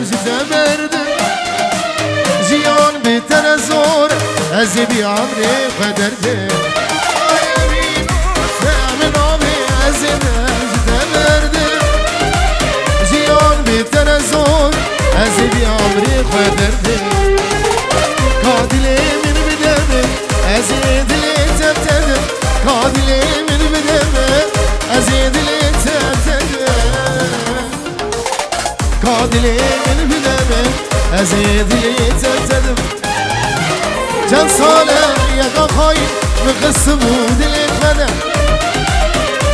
جزمرد جيان بتنزور أزبي عمري قدرت من عمري جزمرد جيان بتنزور أزبي عمري قدرت كادلي من بدمي أزيد لي تبتدم كادلي من بدمي أزيد لي تبتدم كادلي من بدمي أزيد لي تبتدم كم صالة يا قاي مقسمو دلي خدم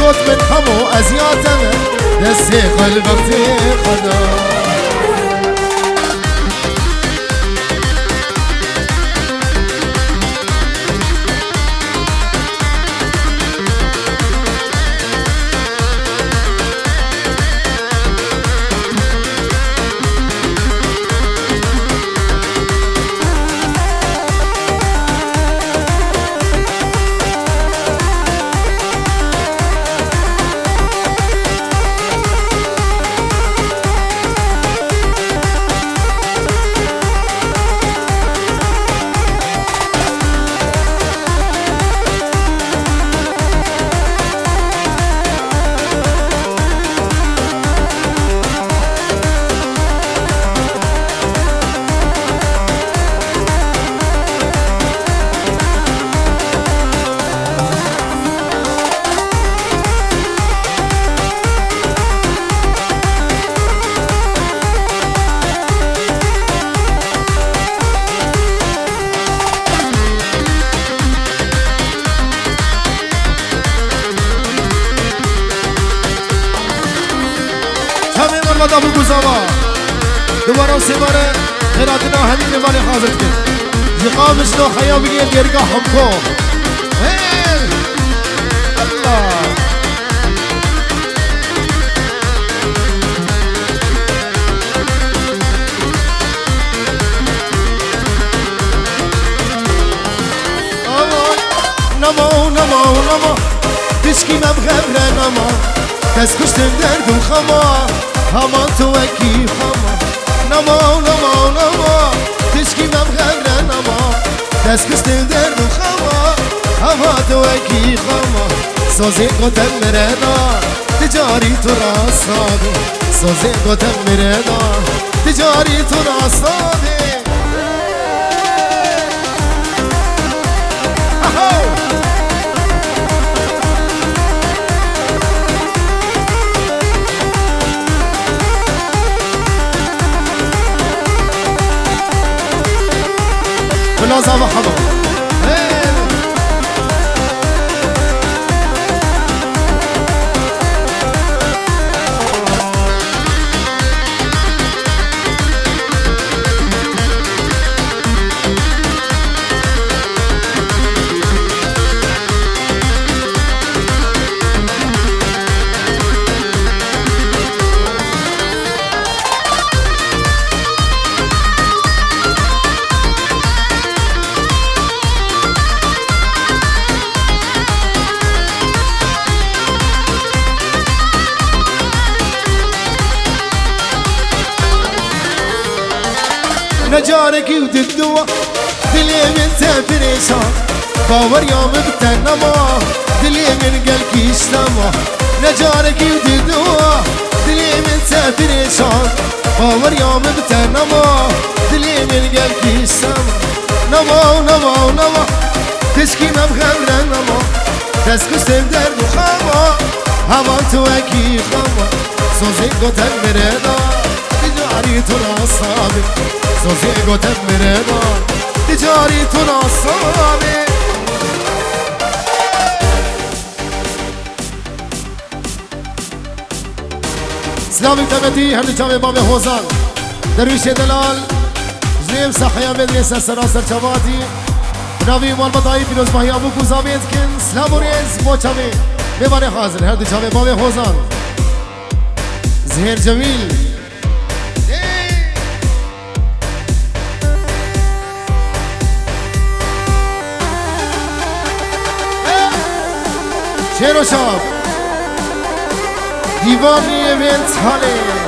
قد من حمو أزياتنا دسي قلبك تخدم ابو گوزاوا دوباره سواره خیراتنا همین نوالی حاضر کرد زقامش نو خیا بگیر درگاه همکو الله نما نما نما تشکی مبغبره نما کس کشتن درد و خما همان تو اکی خما نما نما نما تشکی مبغبره نما کس کشتن درد و خما همان تو اکی خما سوزی قدم مرنا تجاری تو راستاده سوزی قدم مرنا تجاری تو راستاده لازم حضر نجاركي وددوا دلي من تبريشان باور يوم بتنما دلي من قلبي اشتما نجاركي وددوا دلي من تبريشان باور يوم بتنما دلي من قلبي اشتما نما نما نما تشكي مبغمرة نما تسكش تندر بخما همان تو اكي خما سوزي قتل مرنا تجاري تناصابي سوزي قتل مرنا تجاري تناصابي سلامي تمتي هم جامع باب حوزان درويش دلال جنيم صحيا مدرسة سراسر شباتي بناوی مال بدایی پیروز ماهی ابو کوزامیت کن سلام و ریز موچامی میباره حاضر هر دی جامع باب حوزان زهر جمیل شیر و شاب دیوانی ایونت حاله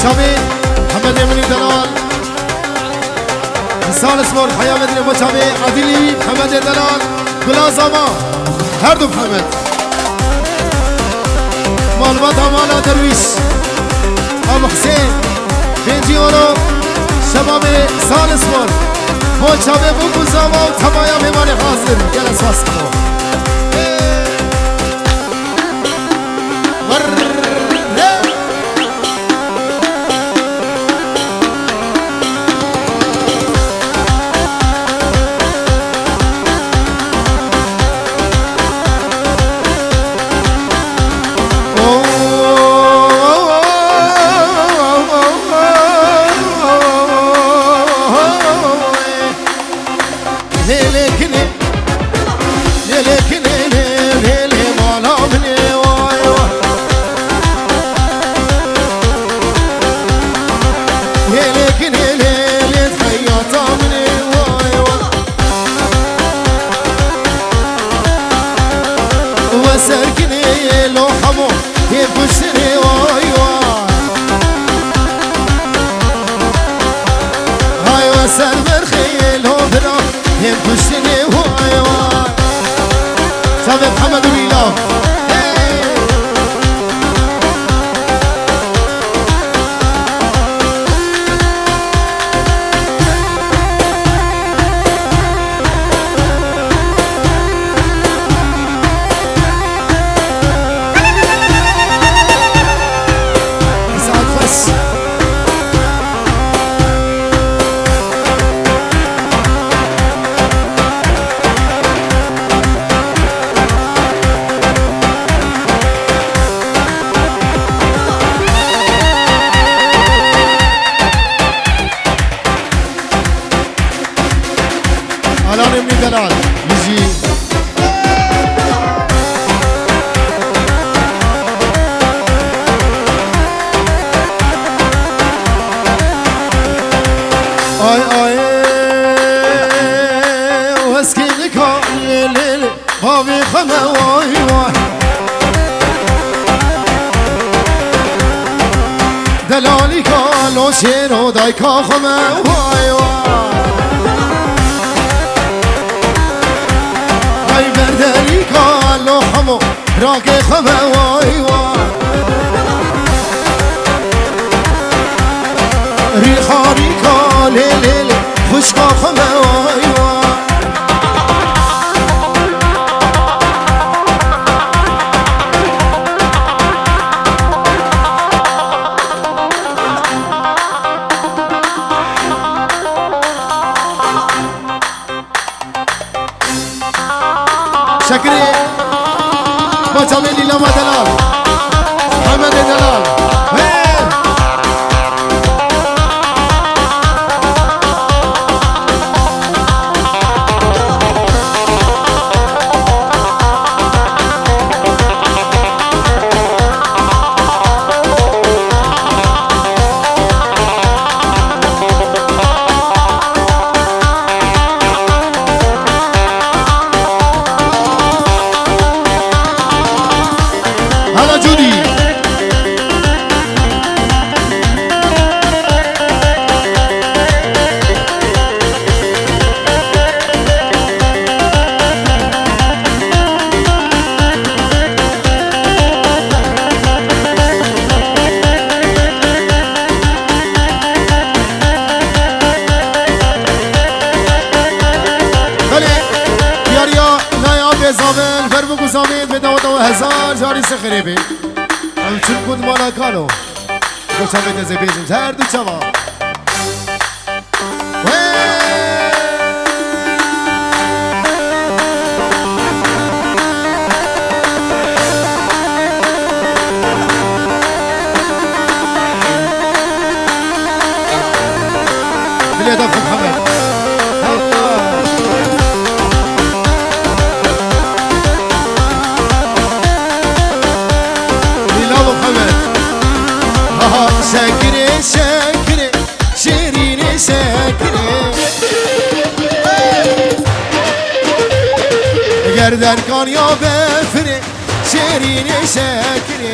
شامي محمد يمني دلال انسان اسمه الحياة مدري ابو شامي عديلي محمد دلال بلا زمان هر دو محمد مالبات مالا درويش ابو حسين بنجي اورو شباب سال اسمه بو شامي بو زمان تمايا مهماني حاضر جلس واسمه محمد ويلا دلال يجي اي اي واسكنك ليل هابي خما واي واي دلالي كالو شيرو دايكا خما واي واي بردلی کالو همو راک خمه وای وای ریخاری کاله لیل خوشقا خمه وای وای شكري بچاوي ليلا ما دلال محمد دلال زامن فرمو گزامید به دو هزار جاری سخره بی همچون کند مالا کانو خوشم به تزه بیزم هر دو چوا بلی ادب خود حمد شکری شکری شیرینی شکری اگر در کار یا بفری شیرینی شکری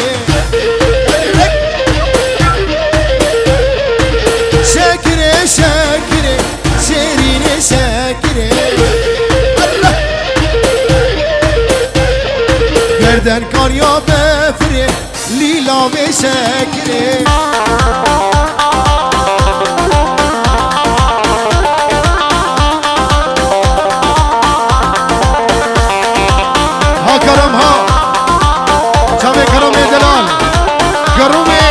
لا بشكري ها كرم ها شامي كرم دلال كرمي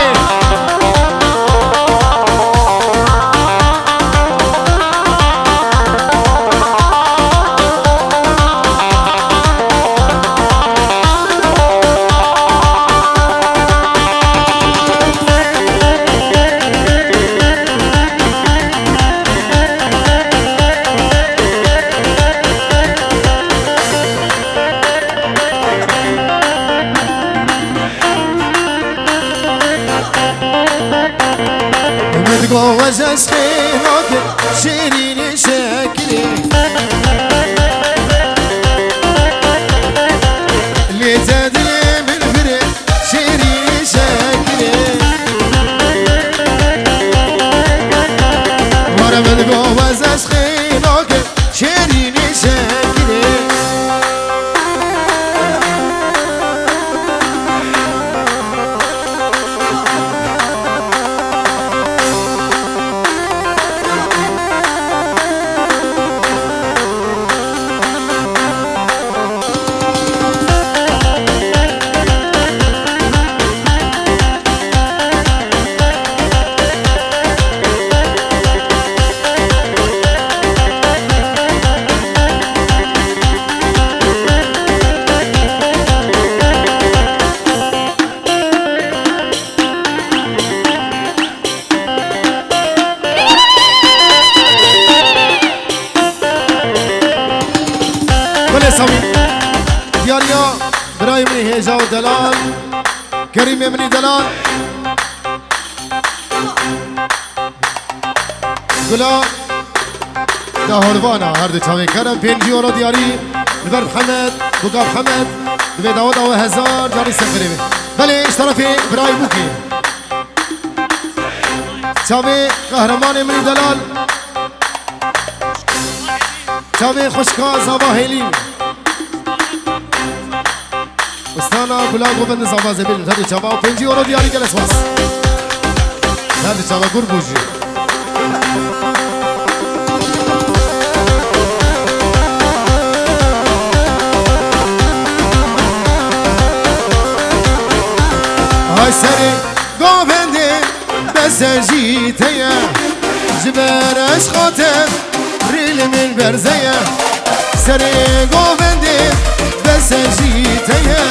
متجوز اسخينك شيرين شكلي اللي تدري من فرق شيرين شكلي وانا متجوز اسخينك شيرين شكلي دياريا براي مني هيجا ودلال كريم مني دلال قلا دا هروانا هردو چاوی کرم 5 یورو دیاری البر محمد بوقا محمد دوی داود او هزار جاری سفری بله اشترافی براي بوکی چاوی قهرمان مني دلال چاوی خوشکا زابا هیلی استانا گلا گوبند زابا زبیل هدی چاوا 5 یورو دیاری گلس واس هدی چاوا گر بوجی های سری گوبند بسجیتیه جبرش خاطر ریل من برزیه سری گوبند بسجيتيا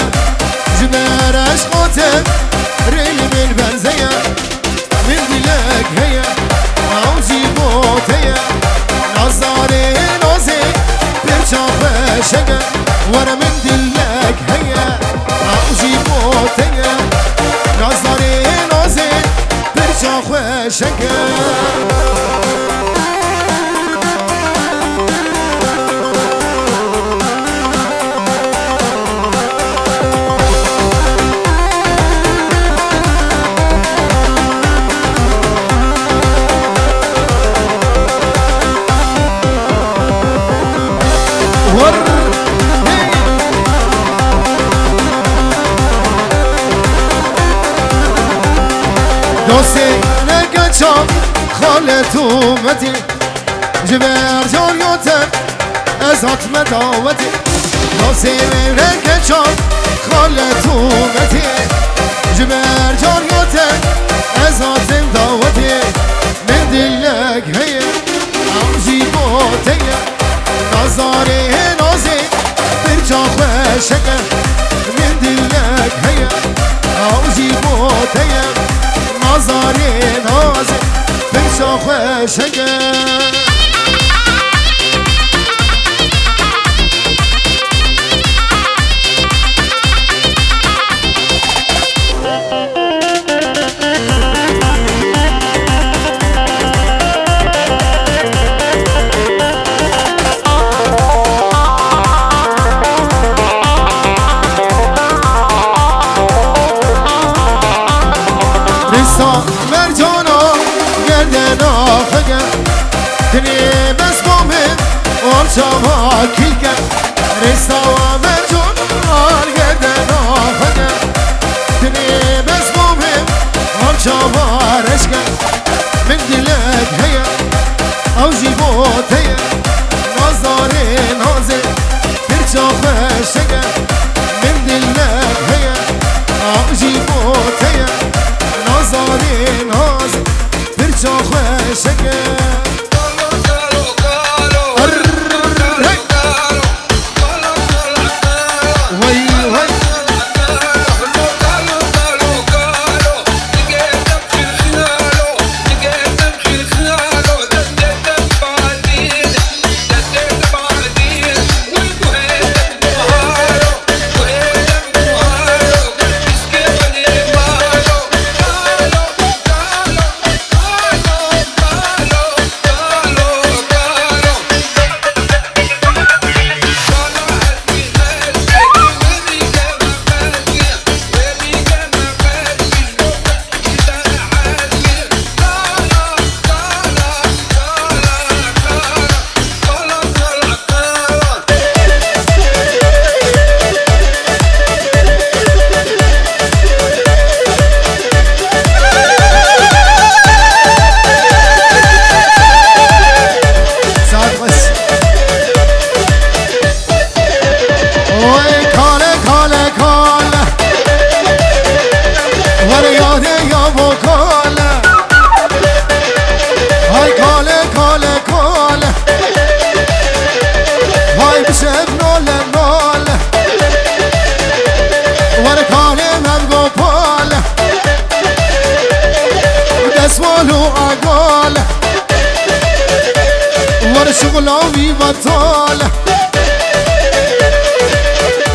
جبارش قوتك ريل من برزيا من دلك هيا عوزي موتيا نظاري نوزي برشاف شقا وانا من دلك هيا عوزي موتيا نظاري نوزي برشاف شقا دوسي نقشان خالتو متي جبر جوريوتن ازات مداوتي دوسي نقشان خالتو متي جبر جوريوتن ازات مداوتي من دلك هي عوزي موتي نظاري نازي برجا خوشك من دلك هي عوزي موتي نظاري نازي برجا خوشك مرجانا گردنا فگر دنی بس بامن آن شما کیگر رسا و مرجانا گردنا فگر دنی بس چاوارش کن من دلت هیا او جیبوت هیا نازاره نازه پرچا خوش کن من دلت هیا او جیبوت هیا نازاره نازه پرچا خوش کن شغلاوي بطال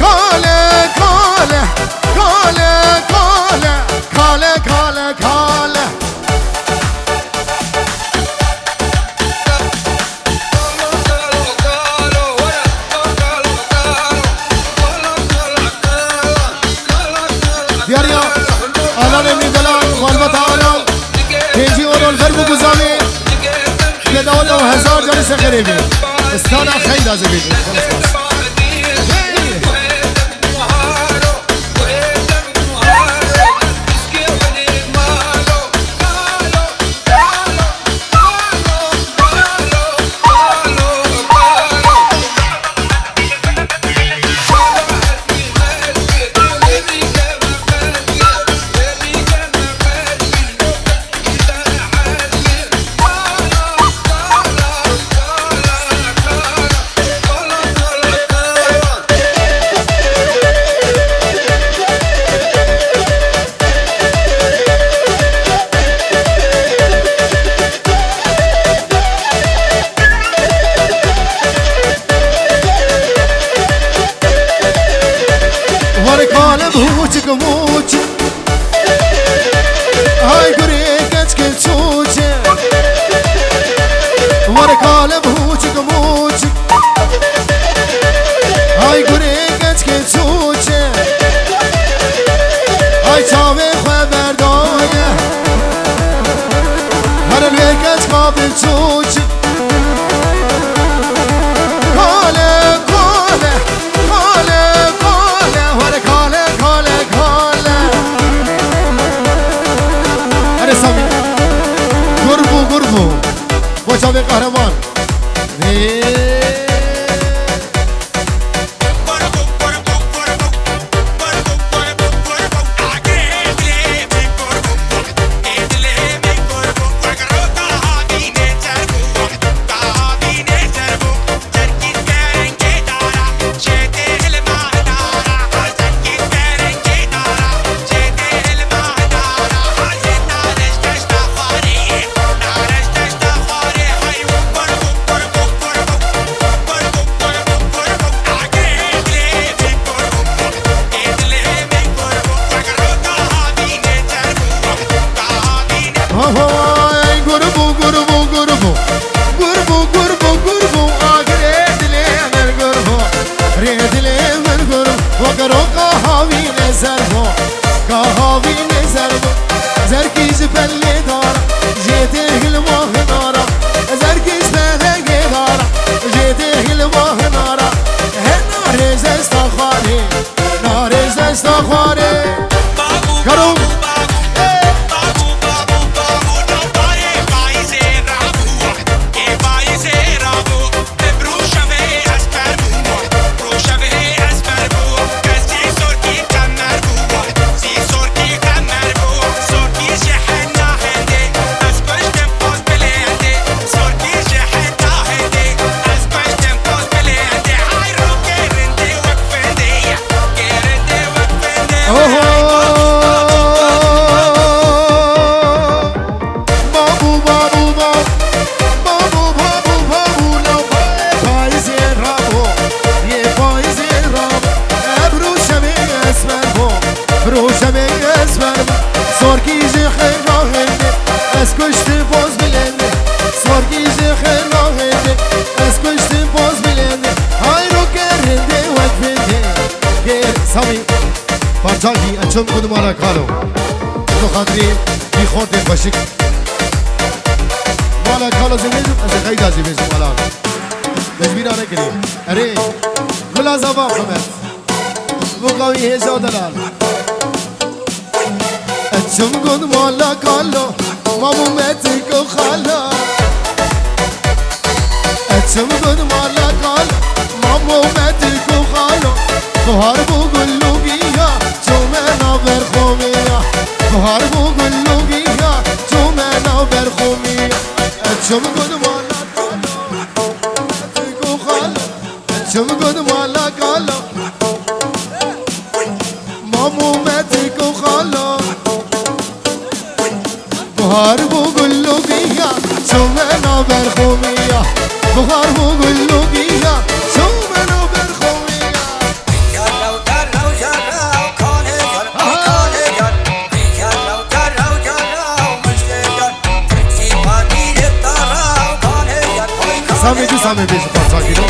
كاله كاله كاله كاله كاله كاله كاله دياريا أهلا من دلال والبطالة تيجي ورا الغرب وبزامي دولة وهزار جالس غريبي استانا خيل هذا بيجي هاي قريقت كل توجه ورقالب هوجك موجك هاي قريقت كل توجه هاي تاوي خبر دايه هر الوقت قابل توجه كاله كاله كاله كاله ورقاله كاله كاله قربو بچه قهرمان دست برم سرگیجی خیر راهنده از کشت باز بلنده سرگیجی خیر راهنده از کشت باز بلنده های رو گرنده وقت بنده گر سامی پارچاکی انچون کدوم آلا کالو تو خاطری بی خورده باشک مالا کالو زمیزم از خیلی دازی بیزم مالا تجبیرانه کنیم اره گلا زبان خمت بقاوی هزا دلال اچم گد مالا کالو مامو متک و خالا اچم گد مالا کالو مامو متک و خالا بهار بو گلوگیا چومنا برخومیا بهار بو گلوگیا چومنا برخومیا اچم گد مالا کالو متک و خالا اچم گد مالا کالو مامو متک و خالا بهار بقولو گیا شومنا برخومیا بهار بقولو گیا شومنا برخومیا یارو درو یارو کانه یار کانه یار یارو درو یارو مشکل تی پانی دارو کانه یار سامی تو سامی بیش پارچاکی دو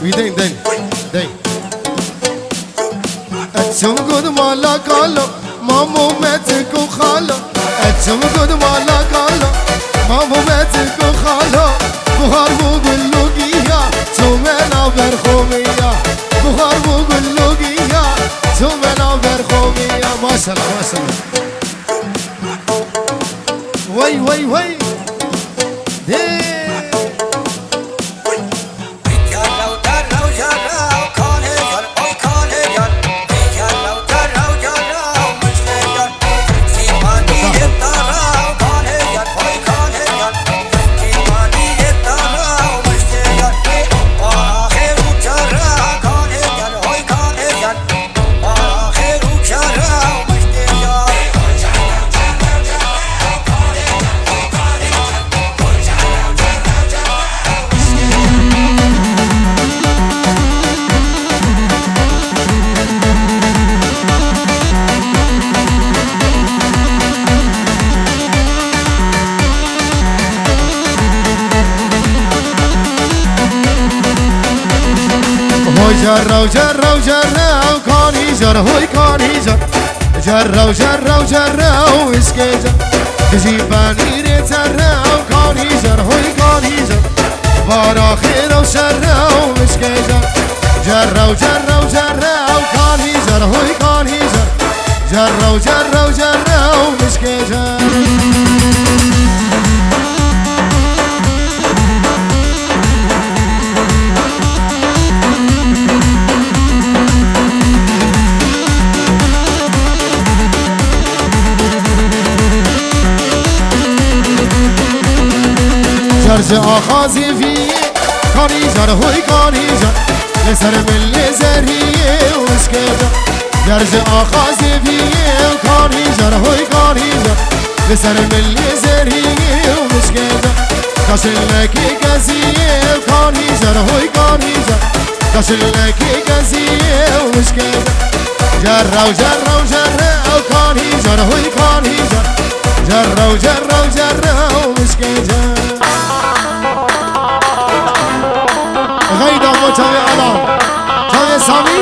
وی دین دین دین اچم گد مالا کالو مامو متک و خالا اچم گد مالا کالا مامو متک و خالا بخار بگلو گیا چومنا برخومیا بخار بگلو گیا چومنا برخومیا ماشالله ماشالله وای وای وای یارو درو یارو کانه یار کانه یار یارو درو یارو مشکل تی پانی دارو کانه یار کانه یار تی پانی دارو مشکل آخر چرا کانه یار کانه یار آخر چرا مشکل جرو جرو جرو کانی جر هوی کانی جرو جرو جرو اسکه کسی پنیر ترو کانی جر هوی کانی بارا خیر و شرو اسکه جرو جرو جرو کانی جر هوی کانی جرو جرو جرو اسکه جرج آخازی فیه کانی جر هوی کانی لسر من لزریه اسکه جرج آخازی فیه کانی جر هوی کانی لسر من لزریه اسکه کاشل لکی گزیه کانی جر هوی کانی کاشل لکی گزیه اسکه جرو جرو جرو کانی جر هوی کانی جرو جرو جرو اسکه غير دعوة تاوي علام تاوي سامي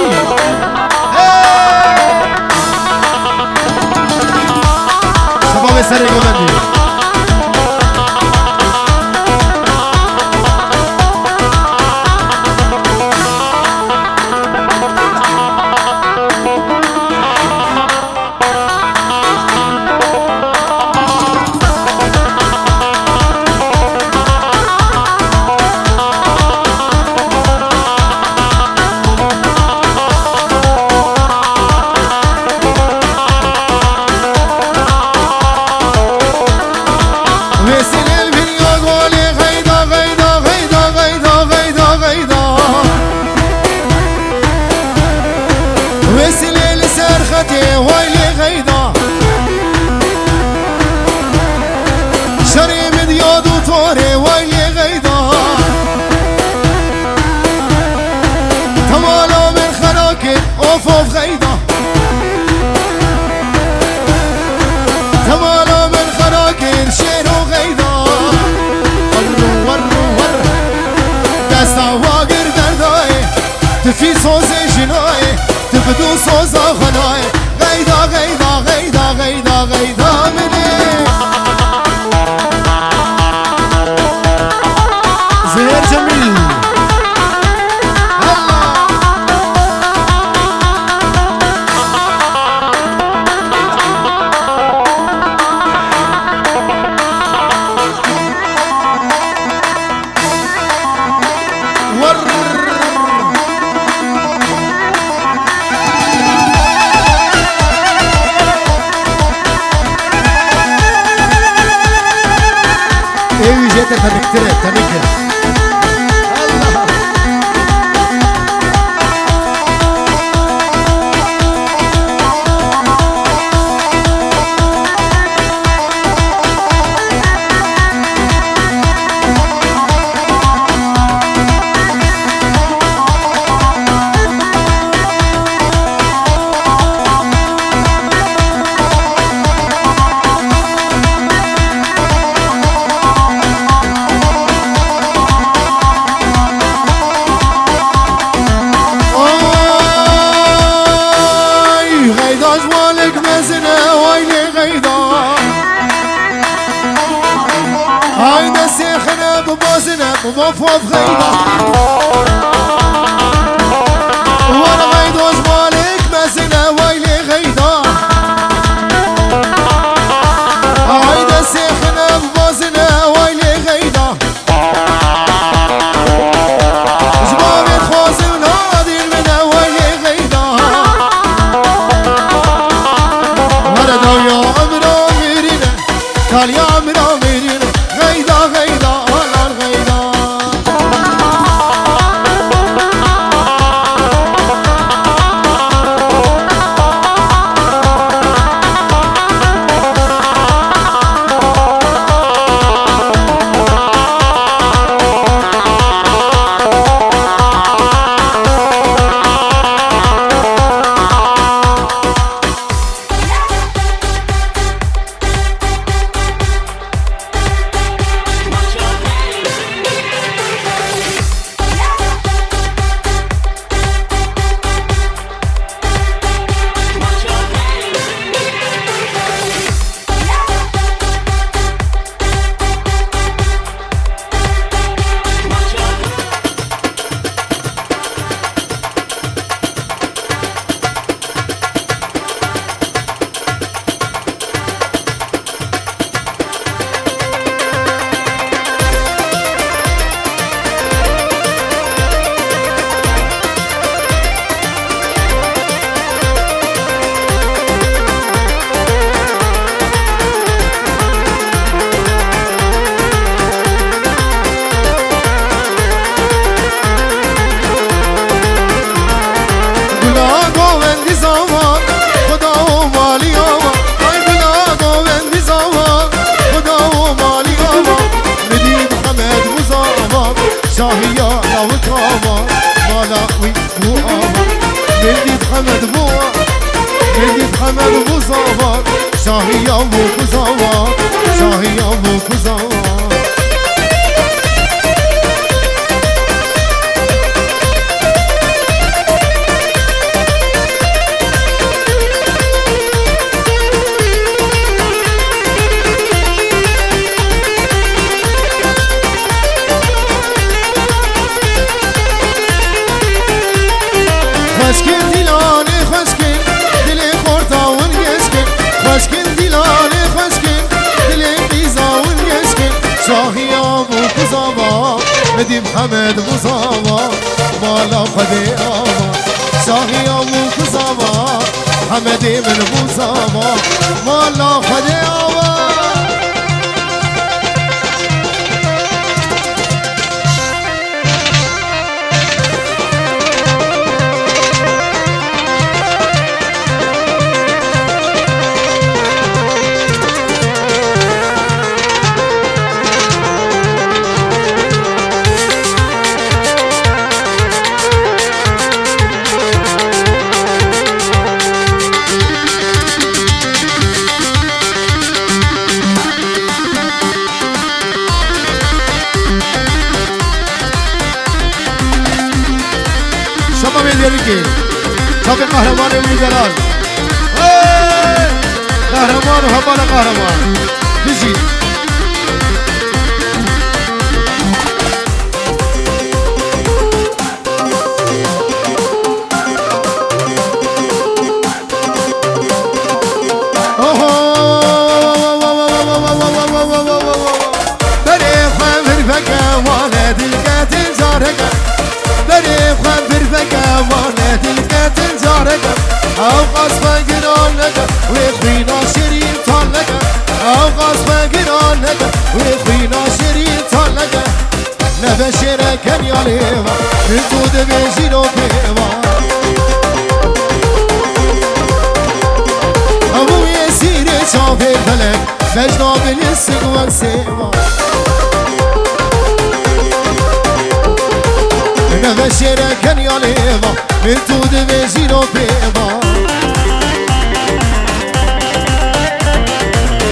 شباب سري قبندي سوز جنای تبدو سوز خنای غیدا غیدا غیدا غیدا غیدا منی زهر جمیل تنكر الله ومفوض غيدا وانا غيدوش مالك مزنا ويلي غيدا هيدا سيخنا ببازنا ويلي غيدا جباري خوزي ونادي المنا ويلي غيدا وردا يا عمرو ميرينا قال يا عمرو ميرينا غيدا غيدا شاهية لو كاما مالاوي وآما ملي تحمد بوا ملي تحمد بوزاما شاهية وكوزاما شاهية وكوزاما خشكين دلاني خشكين دلي خورتا ونيشكين خشكين دلاني خشكين دلي بيزا ونيشكين شاهي ابو كزاما مدي محمد مزاما مالا خدي اما شاهي ابو كزاما حمدي من مزاما مالا خدي اما الرجال شوف قهرمان الجلال قهرمان وهبال قهرمان تجي او قصبا قران لك ويخوينا شريم طال لك او قصبا قران لك ويخوينا شريم طال لك نبشرك كان يا ليما انتو دبيجينو بيما ابو يسير شافي فلك مجنا باليسق والسيما نبشرك كان يا ليما انتو دبيجينو بيما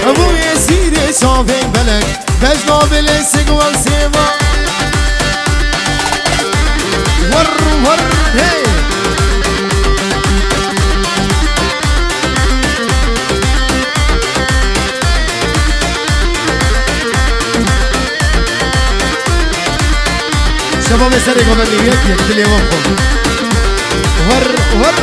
ابو يسير شافي فلك مجنا باليسق والسيما ور ور هي شباب سري قبليات يكتلي وقفهم ور ور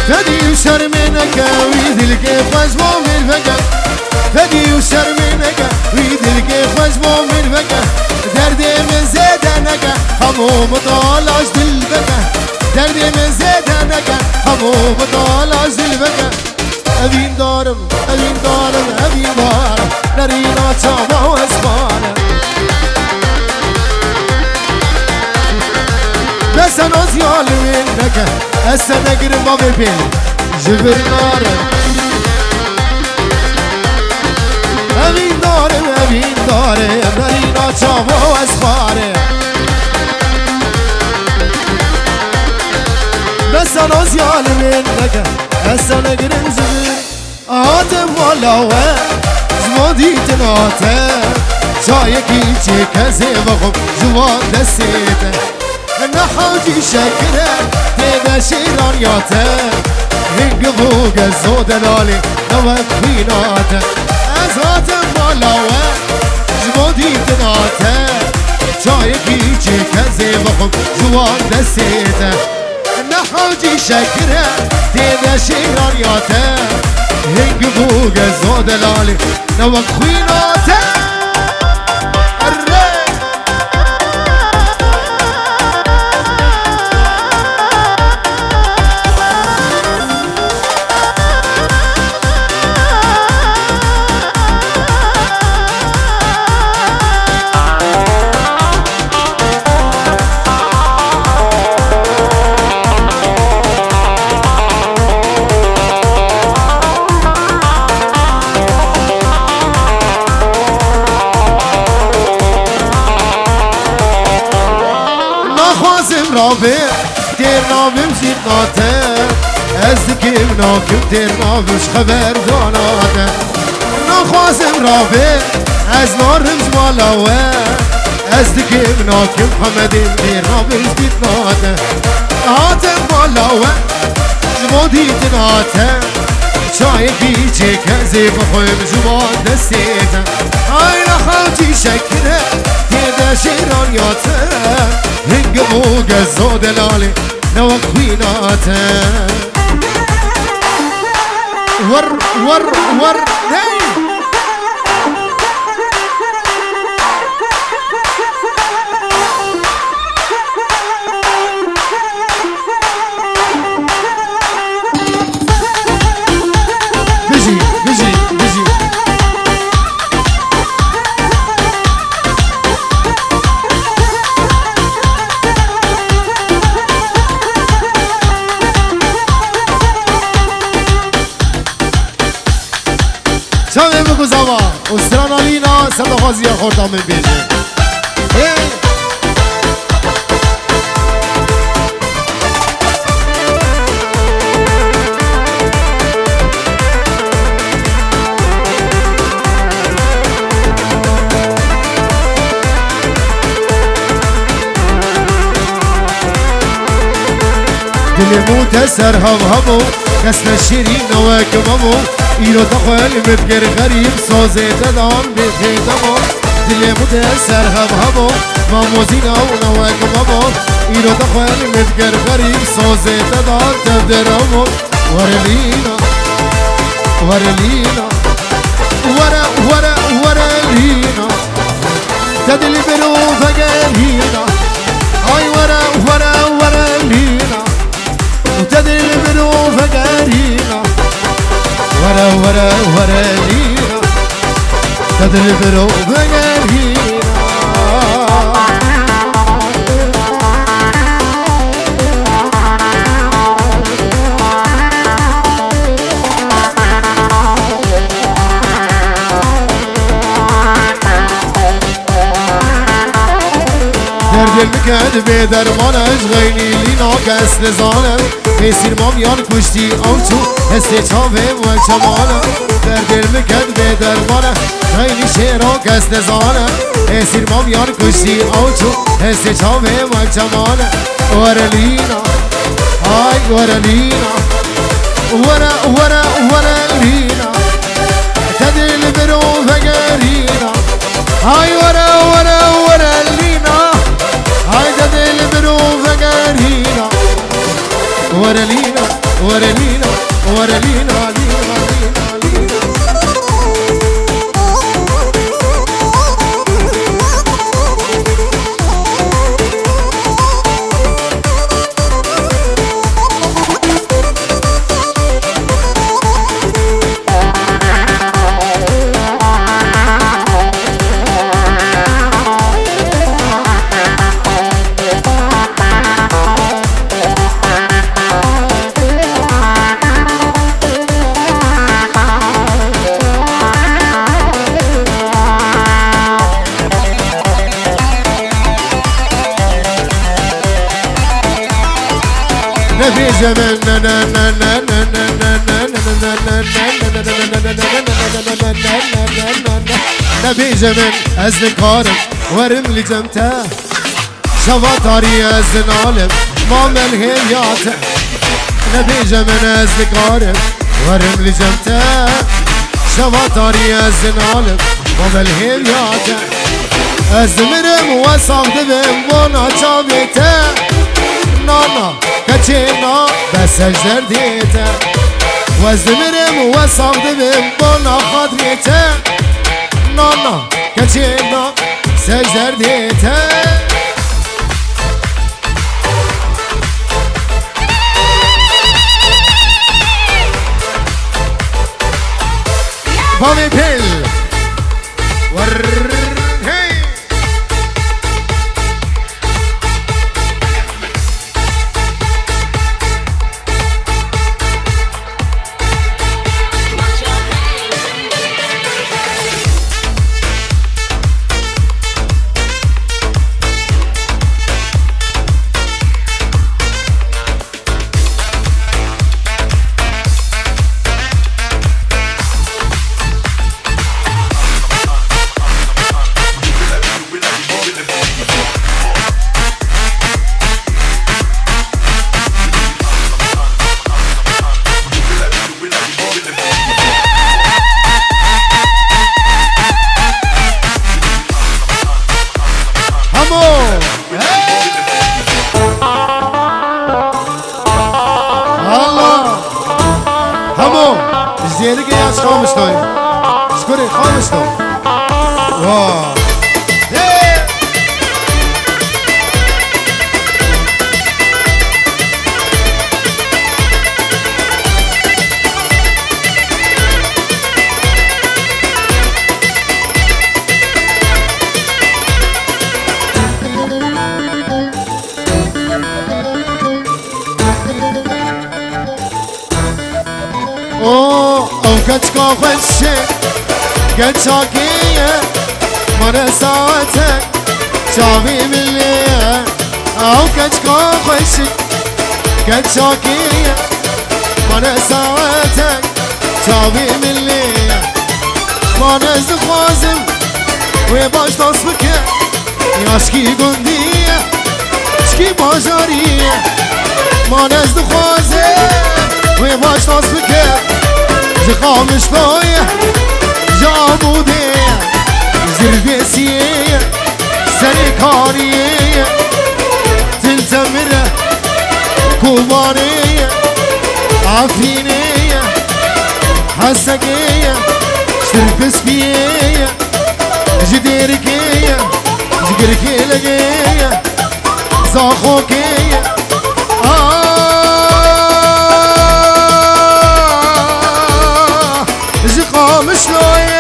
فدي وشر منك ويد الكيف مجموع من فقر فدي وشر منك ويد الكيف مجموع من فقر دردي من زيدنك هموم طالعش دلبك دردي من زيدنك هموم طالعش دلبك أبين دارم أبين دارم أبين دارم نرينا تشابه واسمانا بس أنا زيال منك هسه نقرب ما ببين جبر نارم أبين دارم أبين دارم نرينا تشابه واسمانا بس أنا زيال منك هسه نقرب جبر آدم ولاوه زمادي تناته شايكي تشيك زيبخم جوان دسيته نحاجي شكره تيدا شيرانياته هنقبوق الزود لالي نوك فيناته از آدم ولاوه زمادي تناته شايكي تشيك زيبخم جوان دسيته نحاجي شكره تيدا شيرانياته هنگ بوگ زود لالی نوک خویناته اره رابع دير نابم زيد ناتر ازدكيم ناكم دير نابش خبر داناتر نخوازم رابع از نارم زمالاوه ازدكيم ناكم حمدين دير نابم زيد ناتر ناتم مالاوه زمادي تناتر شايكي چه كذب خويم جوان دستيتا هاي نخوتي شكره تيدا شيران ياتر هنگ موگ زود لالي نوك خويناته ور ور ور هي بيجي بيجي بيجي شامل بگو زوا استران آلینا صدقازی خوردم من بیجه دل متسر هم همو قسم شیرین نوک ممو ایرو دخل متگر غریب سازه تدان بخیدمو دل متسر هم همو ماموزینا و نوک ممو ایرو دخل متگر غریب سازه تدان تبدرمو ورلینا ورلینا ورلینا تدل برو فقرينا اي ورلينا وتدل برو فقرينا ورلينا تدل برو فقرينا دل به درمانش غیلی لینا کس نزانم بسیر مامیان کشتی آنچو حس چاوه و چمانم در دل مکد به درمانم غیلی شیرا کس نزانم بسیر مامیان کشتی آنچو حس چاوه و چمانم ورلینا آی ورلینا ورلینا تدل برو فقرینا آی ورلینا هايدا دل برو فقرينا ورلينا ورلينا ورلينا لينا لينا لينا نبي زمن نبي زمن أزنكارم ورم لجمته شفاطاري أزنالم ما ملهم ياته نبي زمن أزنكارم ورم لجمته شفاطاري أزنالم ما ملهم ياته أزمرم وصاف دبم وانا جابته نانا كتشينا بس اجدر ديتا وزمرم وصادمم بنا خاطريتا نانا كتشينا بس اجدر ديتا بابي بيل زيادة يا خامس توي شكرا خامس توي واو كتكا خشي كتشاكية مرساتك شافي ملية أو كتكا خشي كتشاكية مرساتك شافي ملية ما نزل خازم ويباش تصبك ياشكي قندية شكي باجارية ما نزد خوازه وی باش ناس بکر جی خامش لایه جا بوده زربیسیه سری کاریه تلتمره کوبانیه عفرینیه حسقیه شربس بیه جدیرکیه جگرکی لگیه زاخوکیه جی خامش لایه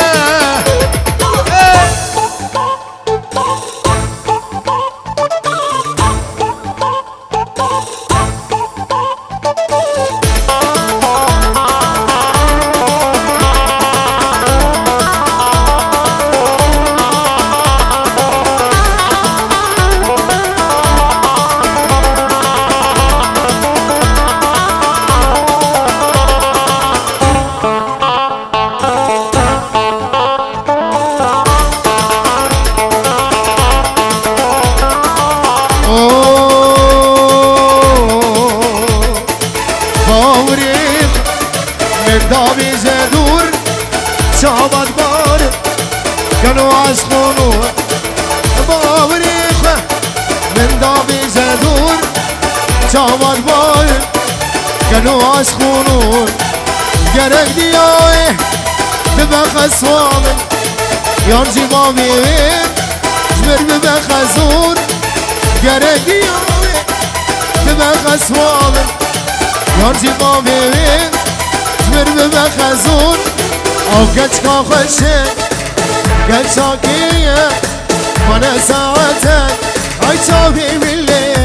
داوی زدور شابد بار کنو از خونو باوریخ من داوی زدور شابد بار کنو از خونو گرک دیای ببخ سوامن یانجی باوی جبر ببخ زور گرک دیای ببخ سوامن یانجی باوی مرد بخزون او گچ کا خوشه گچ آکیه من ساعته ای چاوی ملی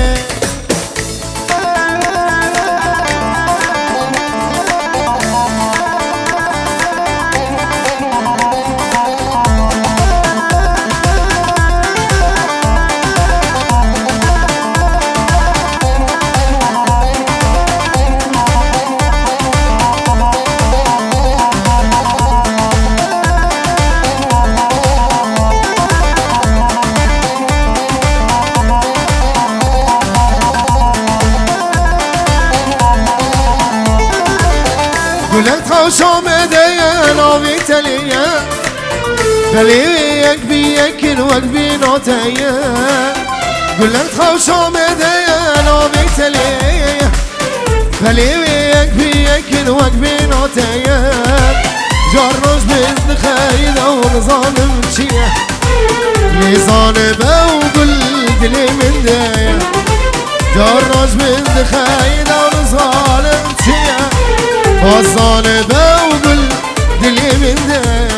گلت خوش آمده ناوی تلیه تلیه یک بی یکین وک بی ناتیه گلت خوش آمده ناوی تلیه تلیه یک بی یکین وک بی ناتیه جار روز بزن خیده و نظانم چیه لیزانه به و گل دلی من دیه جار روز بزن خیده و نظانم چیه بازانه به و گل دلی من ده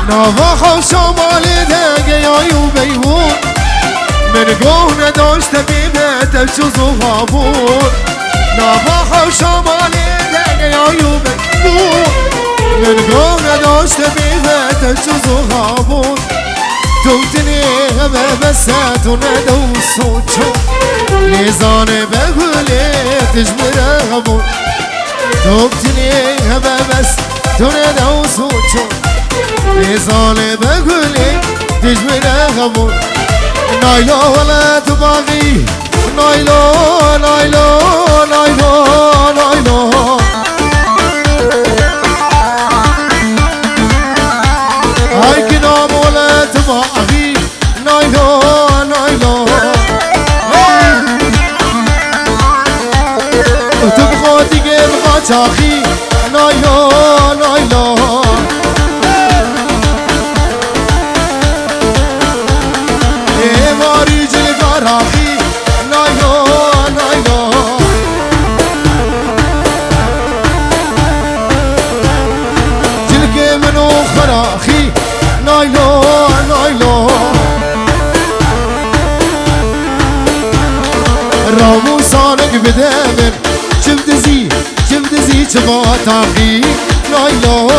نوا خوش آمالی دنگه یایو بیهون من گونه داشته بیمه تشوزو هابون نوا خوش آمالی دنگه یایو بیهون من گونه داشته بیمه تشوزو هابون توتنی همه بساتونه دوسو چون لیزانه بگولی تجمره همون توتنی همه بساتونه دوسو چون لیزانه بگولی تجمره همون نایلو ولا تباغي نایلو نایلو نایلو نایلو هاي كنام ولا تباغي نایلو نایلو تبغى تجيب غاچاخي نایلو نایلو راخي نايلو نايلو جلقي منو خراخي نايلو نايلو بدمن شفتزي شباتاقي نايلو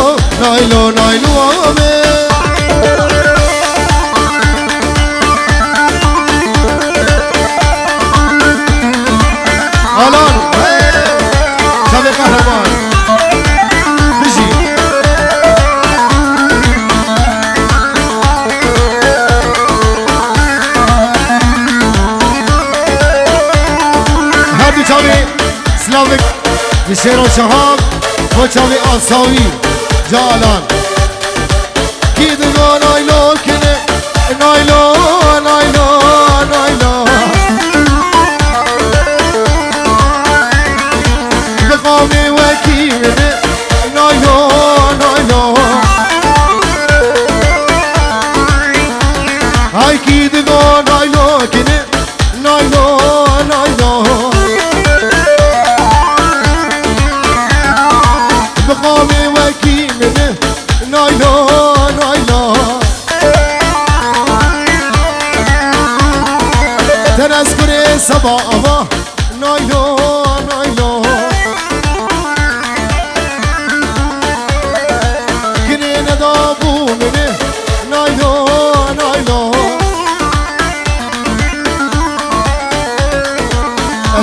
آمن الان شب قهرمان بجي هادي چاوی سلاوک بشیر و شهاب و چاوی آساوی جالان گیدگا نایلو کنه نایلو بقامي وكيمني نايلو هاي كيدغو نايلو كني نايلو بقامي وكيمني نايلو تنسكري سبابا نايلو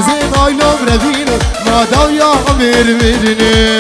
از این نایلو بروینه مادام یا امیر میرینه